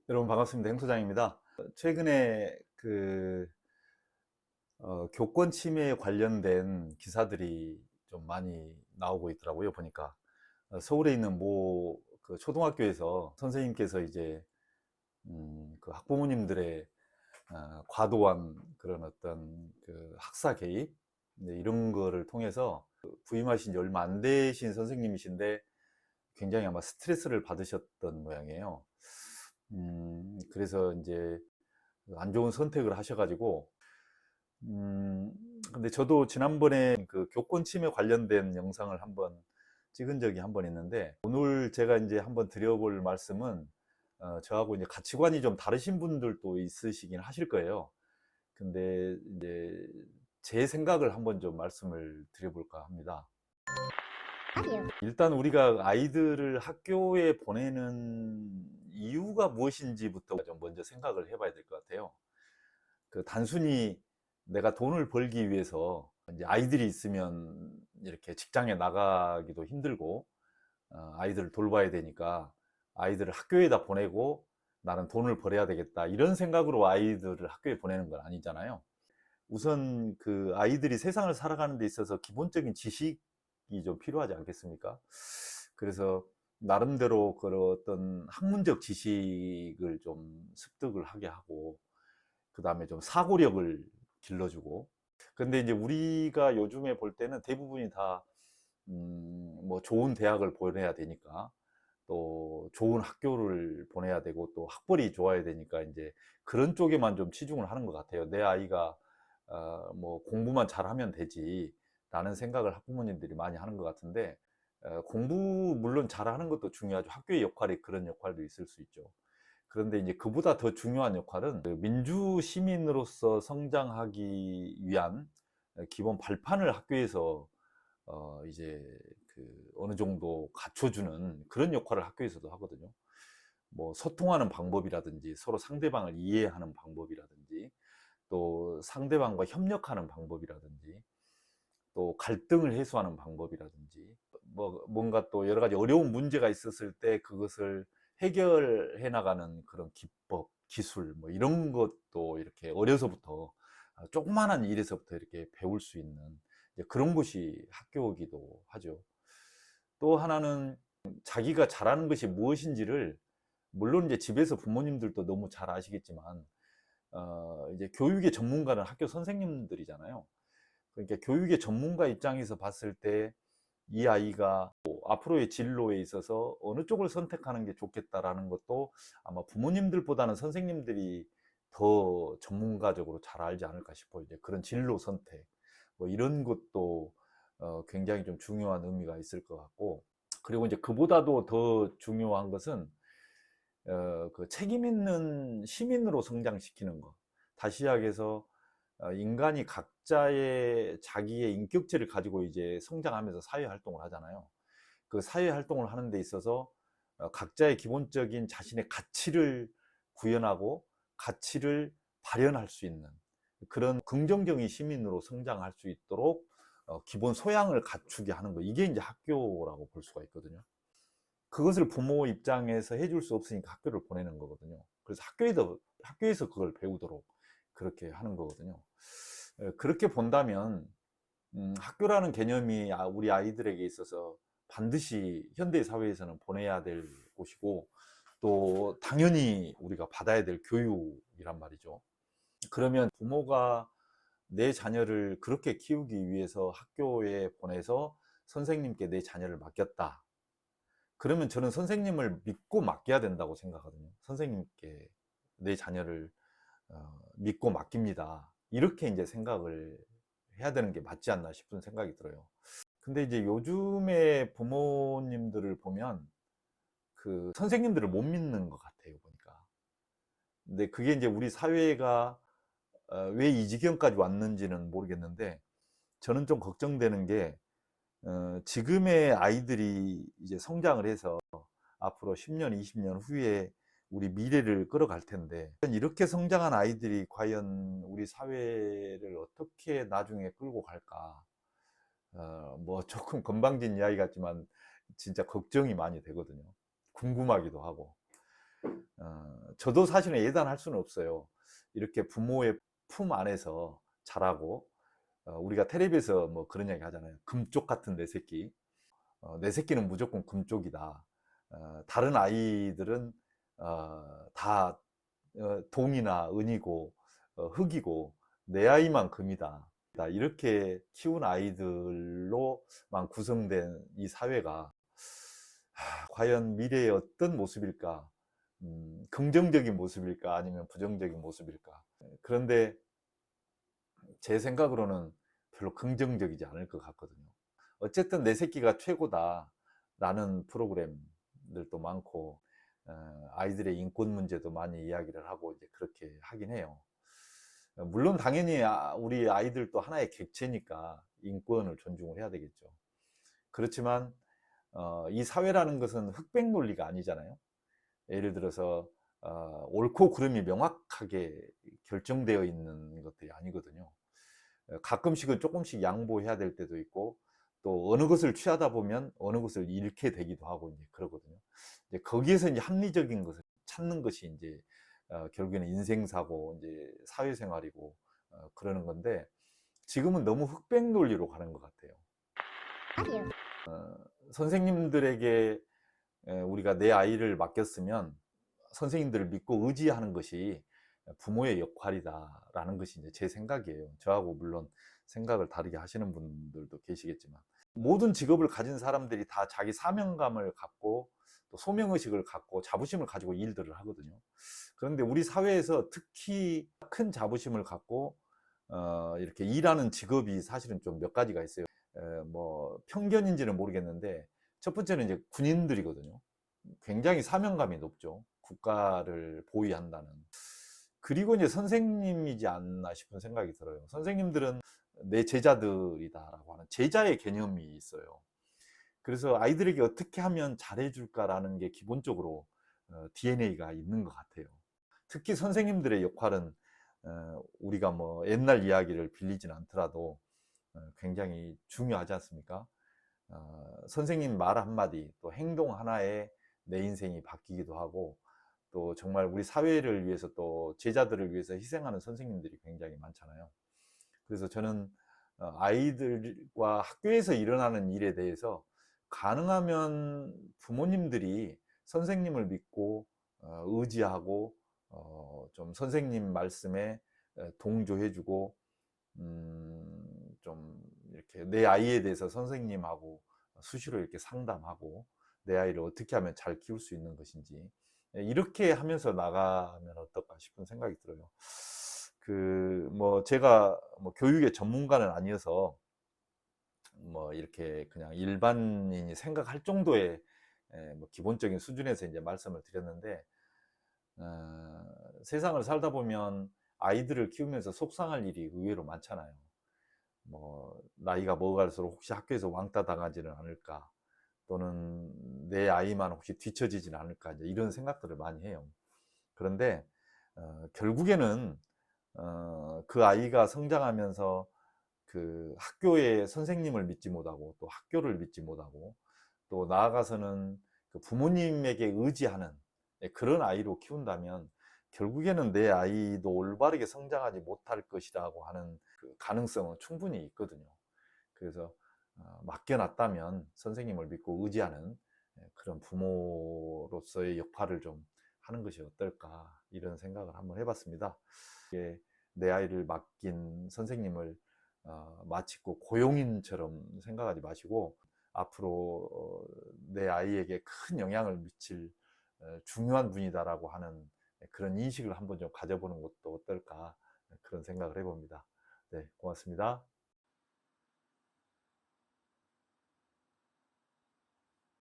여러분 반갑습니다. 행소장입니다. 최근에 교권 침해에 관련된 기사들이 좀 많이 나오고 있더라고요. 보니까 서울에 있는 모 초등학교에서 선생님께서 이제 그 학부모님들의 과도한 그런 어떤 학사 개입, 네, 이런 거를 통해서 부임하신 지 얼마 안 되신 선생님이신데 굉장히 아마 스트레스를 받으셨던 모양이에요. 그래서 이제 안 좋은 선택을 하셔가지고, 근데 저도 지난번에 그 교권 침해 관련된 영상을 한번 찍은 적이 한 번 있는데, 오늘 제가 이제 한번 드려볼 말씀은, 저하고 이제 가치관이 좀 다르신 분들도 있으시긴 하실 거예요. 근데 이제 제 생각을 한번 좀 말씀을 드려볼까 합니다. 일단 우리가 아이들을 학교에 보내는 이유가 무엇인지부터 좀 먼저 생각을 해봐야 될 것 같아요. 단순히 내가 돈을 벌기 위해서 이제 아이들이 있으면 이렇게 직장에 나가기도 힘들고, 아이들을 돌봐야 되니까 아이들을 학교에다 보내고 나는 돈을 벌어야 되겠다, 이런 생각으로 아이들을 학교에 보내는 건 아니잖아요. 우선 그 아이들이 세상을 살아가는 데 있어서 기본적인 지식이 좀 필요하지 않겠습니까? 그래서 나름대로 그런 어떤 학문적 지식을 좀 습득을 하게 하고, 그 다음에 좀 사고력을 길러주고. 근데 이제 우리가 요즘에 볼 때는 대부분이 다 뭐 좋은 대학을 보내야 되니까, 또 좋은 학교를 보내야 되고, 또 학벌이 좋아야 되니까 이제 그런 쪽에만 좀 치중을 하는 것 같아요. 내 아이가 뭐 공부만 잘하면 되지 라는 생각을 학부모님들이 많이 하는 것 같은데, 공부 물론 잘하는 것도 중요하죠. 학교의 역할이 그런 역할도 있을 수 있죠. 그런데 이제 그보다 더 중요한 역할은 그 민주 시민으로서 성장하기 위한 기본 발판을 학교에서 이제 어느 정도 갖춰주는 그런 역할을 학교에서도 하거든요. 뭐 소통하는 방법이라든지, 서로 상대방을 이해하는 방법이라든지, 또 상대방과 협력하는 방법이라든지, 또 갈등을 해소하는 방법이라든지, 뭐 뭔가 또 여러 가지 어려운 문제가 있었을 때 그것을 해결해 나가는 그런 기법, 기술, 뭐 이런 것도 이렇게 어려서부터, 조그만한 일에서부터 이렇게 배울 수 있는 그런 곳이 학교이기도 하죠. 또 하나는 자기가 잘하는 것이 무엇인지를, 물론 이제 집에서 부모님들도 너무 잘 아시겠지만, 이제 교육의 전문가는 학교 선생님들이잖아요. 그러니까 교육의 전문가 입장에서 봤을 때 이 아이가 뭐 앞으로의 진로에 있어서 어느 쪽을 선택하는 게 좋겠다라는 것도 아마 부모님들보다는 선생님들이 더 전문가적으로 잘 알지 않을까 싶어요. 이제 그런 진로 선택, 뭐 이런 것도 굉장히 좀 중요한 의미가 있을 것 같고, 그리고 이제 그보다도 더 중요한 것은 그 책임 있는 시민으로 성장시키는 것. 다시 이야기해서 인간이 각자의 자기의 인격체를 가지고 이제 성장하면서 사회 활동을 하잖아요. 그 사회 활동을 하는 데 있어서 각자의 기본적인 자신의 가치를 구현하고 가치를 발현할 수 있는 그런 긍정적인 시민으로 성장할 수 있도록 기본 소양을 갖추게 하는 거, 이게 이제 학교라고 볼 수가 있거든요. 그것을 부모 입장에서 해줄 수 없으니까 학교를 보내는 거거든요. 그래서 학교에서 그걸 배우도록 그렇게 하는 거거든요. 그렇게 본다면 학교라는 개념이 우리 아이들에게 있어서 반드시 현대 사회에서는 보내야 될 곳이고, 또 당연히 우리가 받아야 될 교육이란 말이죠. 그러면 부모가 내 자녀를 그렇게 키우기 위해서 학교에 보내서 선생님께 내 자녀를 맡겼다, 그러면 저는 선생님을 믿고 맡겨야 된다고 생각하거든요. 선생님께 내 자녀를 믿고 맡깁니다, 이렇게 이제 생각을 해야 되는 게 맞지 않나 싶은 생각이 들어요. 근데 이제 요즘의 부모님들을 보면 그 선생님들을 못 믿는 것 같아요, 보니까. 근데 그게 이제 우리 사회가 왜 이 지경까지 왔는지는 모르겠는데, 저는 좀 걱정되는 게, 지금의 아이들이 이제 성장을 해서 앞으로 10년, 20년 후에 우리 미래를 끌어갈 텐데, 이렇게 성장한 아이들이 과연 우리 사회를 어떻게 나중에 끌고 갈까? 뭐 조금 건방진 이야기 같지만 진짜 걱정이 많이 되거든요. 궁금하기도 하고. 저도 사실은 예단할 수는 없어요. 이렇게 부모의 품 안에서 자라고, 우리가 텔레비에서 뭐 그런 이야기 하잖아요. 금쪽 같은 내 새끼. 내 새끼는 무조건 금쪽이다. 다른 아이들은 다 동이나 은이고 흙이고 내 아이만 금이다. 이렇게 키운 아이들로만 구성된 이 사회가 과연 미래의 어떤 모습일까? 긍정적인 모습일까? 아니면 부정적인 모습일까? 그런데 제 생각으로는 별로 긍정적이지 않을 것 같거든요. 어쨌든 내 새끼가 최고다라는 프로그램들도 많고, 아이들의 인권 문제도 많이 이야기를 하고 이제 그렇게 하긴 해요. 물론 당연히 우리 아이들도 하나의 객체니까 인권을 존중을 해야 되겠죠. 그렇지만 이 사회라는 것은 흑백 논리가 아니잖아요. 예를 들어서 옳고 그름이 명확하게 결정되어 있는 것들이 아니거든요. 가끔씩은 조금씩 양보해야 될 때도 있고, 또 어느 것을 취하다 보면 어느 것을 잃게 되기도 하고 이제 그러거든요. 이제 거기에서 이제 합리적인 것을 찾는 것이 이제 결국에는 인생사고 이제 사회생활이고 그러는 건데, 지금은 너무 흑백 논리로 가는 것 같아요. 선생님들에게 우리가 내 아이를 맡겼으면 선생님들을 믿고 의지하는 것이 부모의 역할이다라는 것이 이제 제 생각이에요. 저하고 물론 생각을 다르게 하시는 분들도 계시겠지만, 모든 직업을 가진 사람들이 다 자기 사명감을 갖고 또 소명의식을 갖고 자부심을 가지고 일들을 하거든요. 그런데 우리 사회에서 특히 큰 자부심을 갖고 이렇게 일하는 직업이 사실은 좀 몇 가지가 있어요. 뭐 편견인지는 모르겠는데, 첫 번째는 이제 군인들이거든요. 굉장히 사명감이 높죠. 국가를 보위한다는. 그리고 이제 선생님이지 않나 싶은 생각이 들어요. 선생님들은 내 제자들이다라고 하는 제자의 개념이 있어요. 그래서 아이들에게 어떻게 하면 잘해줄까라는 게 기본적으로 DNA가 있는 것 같아요. 특히 선생님들의 역할은 우리가 뭐 옛날 이야기를 빌리진 않더라도 굉장히 중요하지 않습니까? 선생님 말 한마디, 또 행동 하나에 내 인생이 바뀌기도 하고, 또 정말 우리 사회를 위해서 또 제자들을 위해서 희생하는 선생님들이 굉장히 많잖아요. 그래서 저는 아이들과 학교에서 일어나는 일에 대해서 가능하면 부모님들이 선생님을 믿고 의지하고 좀 선생님 말씀에 동조해주고, 좀 이렇게 내 아이에 대해서 선생님하고 수시로 이렇게 상담하고 내 아이를 어떻게 하면 잘 키울 수 있는 것인지 이렇게 하면서 나가면 어떨까 싶은 생각이 들어요. 뭐 제가 뭐 교육의 전문가는 아니어서 뭐 이렇게 그냥 일반인이 생각할 정도의 뭐 기본적인 수준에서 이제 말씀을 드렸는데, 세상을 살다 보면 아이들을 키우면서 속상할 일이 의외로 많잖아요. 뭐 나이가 먹어갈수록 혹시 학교에서 왕따 당하지는 않을까, 또는 내 아이만 혹시 뒤처지지는 않을까, 이제 이런 생각들을 많이 해요. 그런데 결국에는 그 아이가 성장하면서 그 학교의 선생님을 믿지 못하고 또 학교를 믿지 못하고 또 나아가서는 그 부모님에게 의지하는 그런 아이로 키운다면 결국에는 내 아이도 올바르게 성장하지 못할 것이라고 하는 그 가능성은 충분히 있거든요. 그래서 맡겨놨다면 선생님을 믿고 의지하는 그런 부모로서의 역할을 좀 하는 것이 어떨까, 이런 생각을 한번 해봤습니다. 내 아이를 맡긴 선생님을 마치 고용인처럼 생각하지 마시고, 앞으로 내 아이에게 큰 영향을 미칠 중요한 분이다라고 하는 그런 인식을 한번 좀 가져보는 것도 어떨까, 그런 생각을 해봅니다. 네, 고맙습니다.